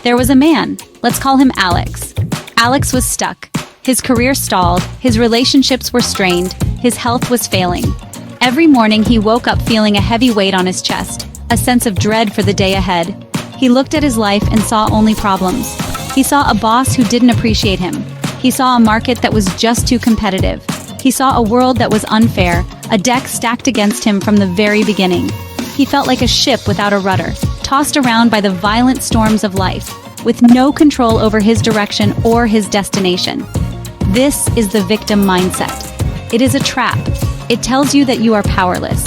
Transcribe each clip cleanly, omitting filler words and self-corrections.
There was a man, let's call him Alex. Alex was stuck. His career stalled, his relationships were strained, his health was failing. Every morning he woke up feeling a heavy weight on his chest, a sense of dread for the day ahead. He looked at his life and saw only problems. He saw a boss who didn't appreciate him. He saw a market that was just too competitive. He saw a world that was unfair, a deck stacked against him from the very beginning. He felt like a ship without a rudder, tossed around by the violent storms of life, with no control over his direction or his destination. This is the victim mindset. It is a trap. It tells you that you are powerless.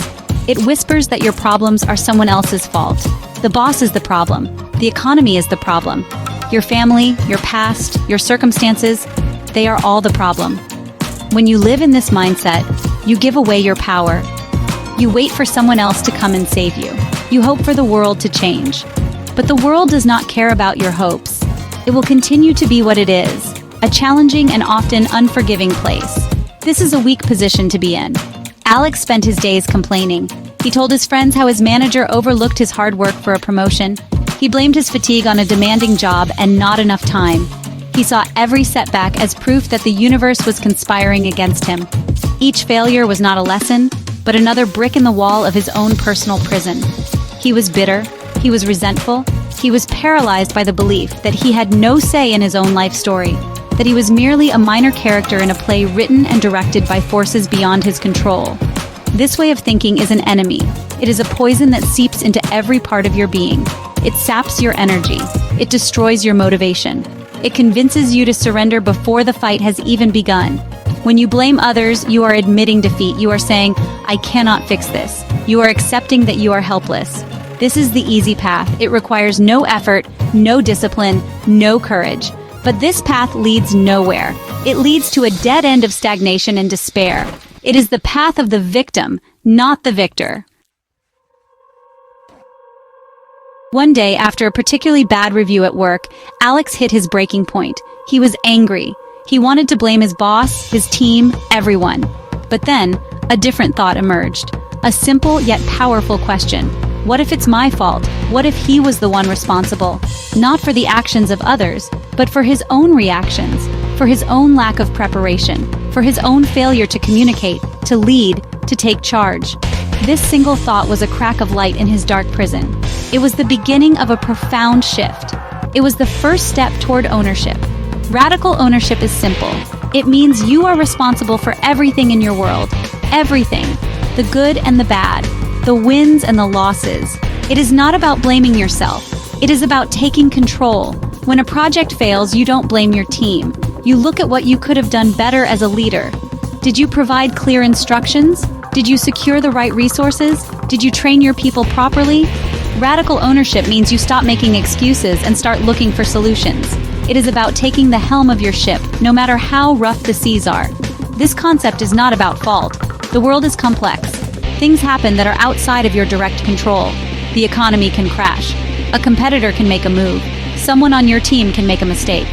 It whispers that your problems are someone else's fault. The boss is the problem. The economy is the problem. Your family, your past, your circumstances, they are all the problem. When you live in this mindset, you give away your power. You wait for someone else to come and save you. You hope for the world to change. But the world does not care about your hopes. It will continue to be what it is, a challenging and often unforgiving place. This is a weak position to be in. Alex spent his days complaining. He told his friends how his manager overlooked his hard work for a promotion. He blamed his fatigue on a demanding job and not enough time. He saw every setback as proof that the universe was conspiring against him. Each failure was not a lesson, but another brick in the wall of his own personal prison. He was bitter, he was resentful, he was paralyzed by the belief that he had no say in his own life story, that he was merely a minor character in a play written and directed by forces beyond his control. This way of thinking is an enemy. It is a poison that seeps into every part of your being. It saps your energy. It destroys your motivation. It convinces you to surrender before the fight has even begun. When you blame others, you are admitting defeat. You are saying, "I cannot fix this." You are accepting that you are helpless. This is the easy path. It requires no effort, no discipline, no courage. But this path leads nowhere. It leads to a dead end of stagnation and despair. It is the path of the victim, not the victor. One day, after a particularly bad review at work, Alex hit his breaking point. He was angry. He wanted to blame his boss, his team, everyone. But then, a different thought emerged. A simple yet powerful question. What if it's my fault? What if he was the one responsible? Not for the actions of others, but for his own reactions, for his own lack of preparation, for his own failure to communicate, to lead, to take charge. This single thought was a crack of light in his dark prison. It was the beginning of a profound shift. It was the first step toward ownership. Radical ownership is simple. It means you are responsible for everything in your world. Everything. The good and the bad. The wins and the losses. It is not about blaming yourself. It is about taking control. When a project fails, you don't blame your team. You look at what you could have done better as a leader. Did you provide clear instructions? Did you secure the right resources? Did you train your people properly? Radical ownership means you stop making excuses and start looking for solutions. It is about taking the helm of your ship, no matter how rough the seas are. This concept is not about fault. The world is complex. Things happen that are outside of your direct control. The economy can crash. A competitor can make a move. Someone on your team can make a mistake.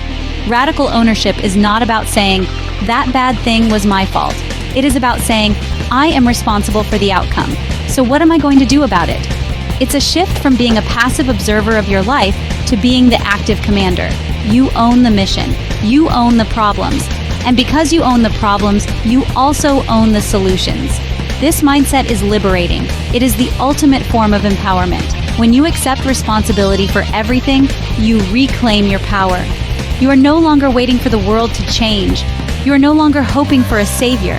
Radical ownership is not about saying, "That bad thing was my fault." It is about saying, "I am responsible for the outcome. So what am I going to do about it?" It's a shift from being a passive observer of your life to being the active commander. You own the mission. You own the problems. And because you own the problems, you also own the solutions. This mindset is liberating. It is the ultimate form of empowerment. When you accept responsibility for everything, you reclaim your power. You are no longer waiting for the world to change. You are no longer hoping for a savior.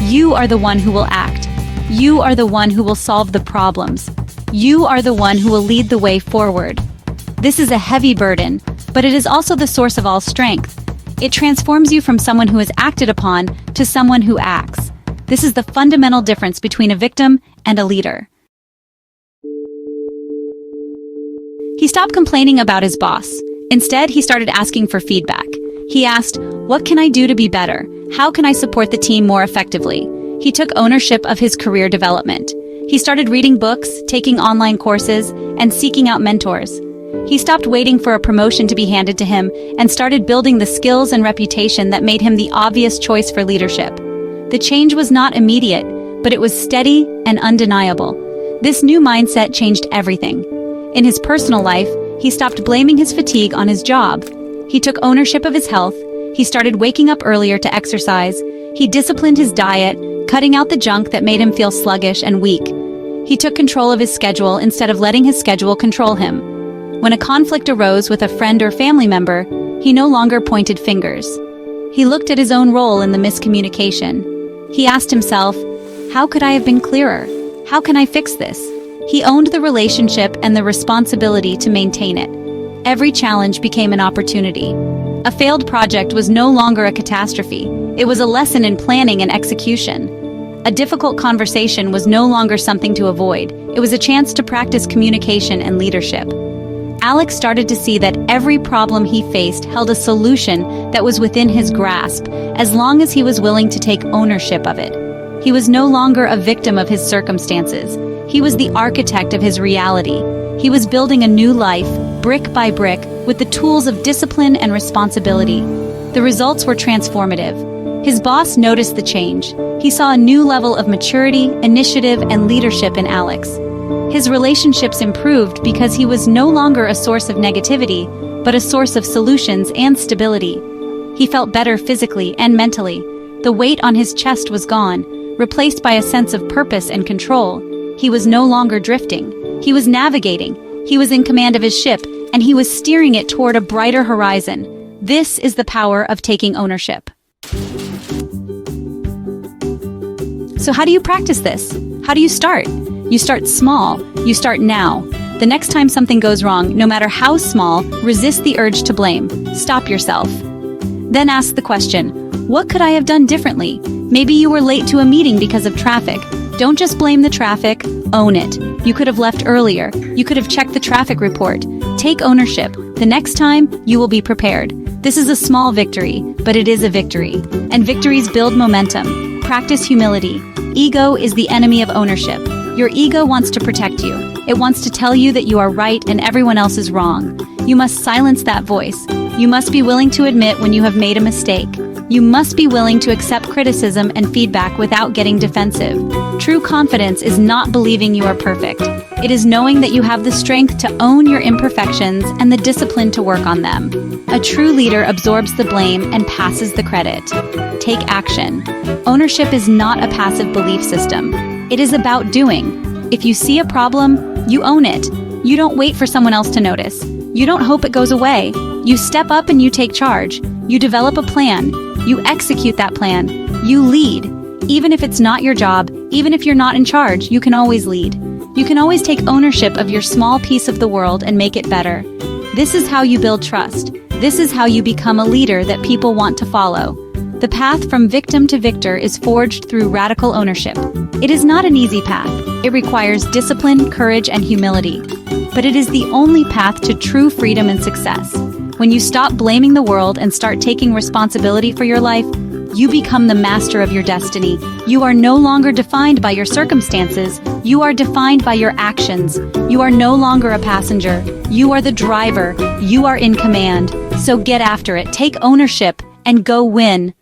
You are the one who will act. You are the one who will solve the problems. You are the one who will lead the way forward. This is a heavy burden, but it is also the source of all strength. It transforms you from someone who is acted upon to someone who acts. This is the fundamental difference between a victim and a leader. He stopped complaining about his boss. Instead, he started asking for feedback. He asked, "What can I do to be better? How can I support the team more effectively?" He took ownership of his career development. He started reading books, taking online courses, and seeking out mentors. He stopped waiting for a promotion to be handed to him and started building the skills and reputation that made him the obvious choice for leadership. The change was not immediate, but it was steady and undeniable. This new mindset changed everything. In his personal life, He stopped blaming his fatigue on his job. He took ownership of his health. He started waking up earlier to exercise. He disciplined his diet, cutting out the junk that made him feel sluggish and weak. He took control of his schedule instead of letting his schedule control him. When a conflict arose with a friend or family member, he no longer pointed fingers. He looked at his own role in the miscommunication. He asked himself, how could I have been clearer? How can I fix this? He owned the relationship and the responsibility to maintain it. Every challenge became an opportunity. A failed project was no longer a catastrophe. It was a lesson in planning and execution. A difficult conversation was no longer something to avoid. It was a chance to practice communication and leadership. Alex started to see that every problem he faced held a solution that was within his grasp, as long as he was willing to take ownership of it. He was no longer a victim of his circumstances. He was the architect of his reality. He was building a new life, brick by brick, with the tools of discipline and responsibility. The results were transformative. His boss noticed the change. He saw a new level of maturity, initiative, and leadership in Alex. His relationships improved because he was no longer a source of negativity, but a source of solutions and stability. He felt better physically and mentally. The weight on his chest was gone, replaced by a sense of purpose and control. He was no longer drifting. He was navigating. He was in command of his ship, and he was steering it toward a brighter horizon. This is the power of taking ownership. So how do you practice this? How do you start? You start small. You start now. The next time something goes wrong, no matter how small, resist the urge to blame. Stop yourself. Then ask the question, what could I have done differently? Maybe you were late to a meeting because of traffic. Don't just blame the traffic, own it. You could have left earlier. You could have checked the traffic report. Take ownership. The next time, you will be prepared. This is a small victory, but it is a victory. And victories build momentum. Practice humility. Ego is the enemy of ownership. Your ego wants to protect you. It wants to tell you that you are right and everyone else is wrong. You must silence that voice. You must be willing to admit when you have made a mistake. You must be willing to accept criticism and feedback without getting defensive. True confidence is not believing you are perfect. It is knowing that you have the strength to own your imperfections and the discipline to work on them. A true leader absorbs the blame and passes the credit. Take action. Ownership is not a passive belief system. It is about doing. If you see a problem, you own it. You don't wait for someone else to notice. You don't hope it goes away. You step up and you take charge. You develop a plan. You execute that plan. You lead. Even if it's not your job, even if you're not in charge, you can always lead. You can always take ownership of your small piece of the world and make it better. This is how you build trust. This is how you become a leader that people want to follow. The path from victim to victor is forged through radical ownership. It is not an easy path. It requires discipline, courage, and humility. But it is the only path to true freedom and success. When you stop blaming the world and start taking responsibility for your life, you become the master of your destiny. You are no longer defined by your circumstances. You are defined by your actions. You are no longer a passenger. You are the driver. You are in command. So get after it, take ownership, and go win.